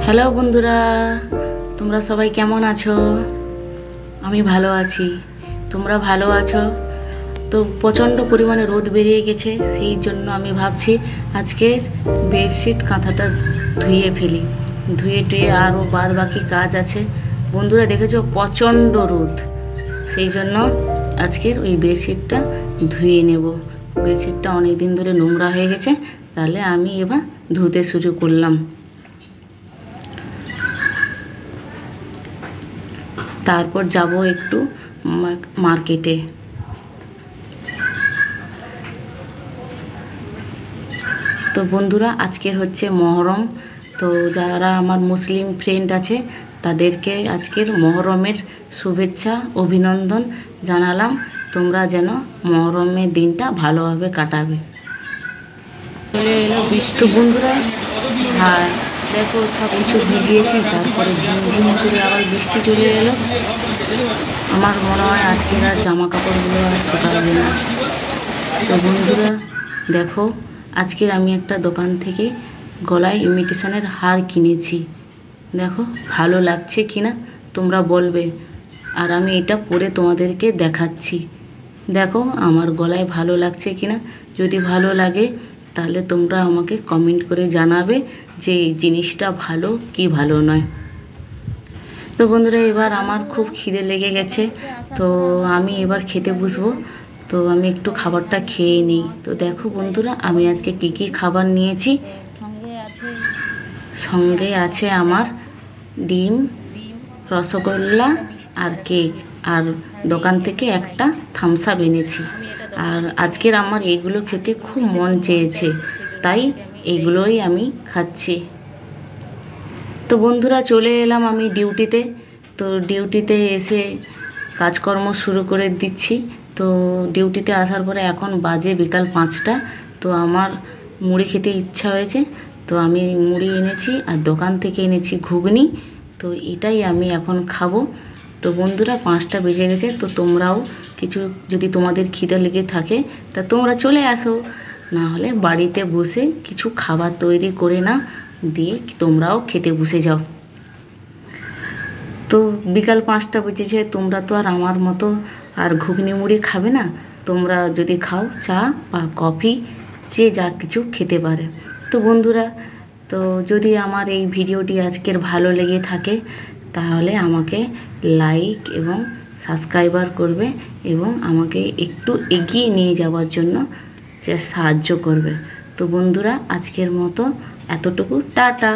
Hello বন্ধুরা, তোমরা সবাই কেমন আছো? আমি ভালো আছি। তোমরা ভালো আছো তো? প্রচণ্ড পরিমাণে রোদ বেরিয়ে গেছে, সেই জন্য আমি ভাবছি আজকে বেডশিট কাঁথাটা ধুয়ে ফেলি। ধুয়ে টুয়ে আরও বাদ বাকি কাজ আছে। বন্ধুরা দেখেছো প্রচণ্ড রোদ, সেই জন্য আজকের ওই বেডশিটটা ধুয়ে নেব। বেডশিটটা অনেক দিন ধরে নোংরা হয়ে গেছে, তাহলে আমি এবার ধুতে শুরু করলাম। তারপর যাব একটু মার্কেটে। তো বন্ধুরা আজকের হচ্ছে মহরম, তো যারা আমার মুসলিম ফ্রেন্ড আছে তাদেরকে আজকের মহরমের শুভেচ্ছা অভিনন্দন জানালাম। তোমরা যেন মহরমের দিনটা ভালোভাবে কাটাবে। চলে এলো বৃষ্টি বন্ধুরা, হ্যাঁ দেখো সব কিছু ভিজিয়েছি, তারপরে ঝিমঝিম করে আবার বৃষ্টি চলে এলো। আমার মনে হয় আজকের আর জামা কাপড়গুলো আর শুকাবে না। তো বন্ধুরা দেখো, আজকের আমি একটা দোকান থেকে গলায় ইমিটেশনের হার কিনেছি। দেখো ভালো লাগছে কি না তোমরা বলবে, আর আমি এটা পরে তোমাদেরকে দেখাচ্ছি। দেখো আমার গলায় ভালো লাগছে কি না। যদি ভালো লাগে তাহলে তোমরা আমাকে কমেন্ট করে জানাবে যে এই জিনিসটা ভালো কি ভালো নয়। তো বন্ধুরা এবার আমার খুব খিদে লেগে গেছে, তো আমি এবার খেতে বসবো। তো আমি একটু খাবারটা খেয়ে নিই। তো দেখো বন্ধুরা আমি আজকে কী কী খাবার নিয়েছি। সঙ্গে আছে আমার ডিম, রসগোল্লা আর কেক, আর দোকান থেকে একটা থামস আপ এনেছি। আর আজকের আমার এগুলো খেতে খুব মন চেয়েছে, তাই এগুলোই আমি খাচ্ছি। তো বন্ধুরা চলে এলাম আমি ডিউটিতে। তো ডিউটিতে এসে কাজকর্ম শুরু করে দিচ্ছি। তো ডিউটিতে আসার পরে এখন বাজে বিকাল 5টা। তো আমার মুড়ি খেতে ইচ্ছা হয়েছে, তো আমি মুড়ি এনেছি আর দোকান থেকে এনেছি ঘুগনি। তো এটাই আমি এখন খাবো। তো বন্ধুরা 5টা বেজে গেছে, তো তোমরাও কিছু যদি তোমাদের খিদে লেগে থাকে তা তোমরা চলে আসো, না হলে বাড়িতে বসে কিছু খাবার তৈরি করে নাও, দিয়ে তোমরাও খেতে বসে যাও। তো বিকাল 5টা বেজেছে, তোমরা তো আর আমার মতো আর ঘুগনি মুড়ি খাবে না। তোমরা যদি খাও চা বা কফি, যে যা কিছু খেতে পারে। তো বন্ধুরা, তো যদি আমার এই ভিডিওটি আজকের ভালো লেগে থাকে তাহলে আমাকে লাইক এবং সাবস্ক্রাইবার করবে এবং আমাকে একটু এগিয়ে নিয়ে যাওয়ার জন্য সাহায্য করবে। তো বন্ধুরা আজকের মতো এতটুকু, টাটা।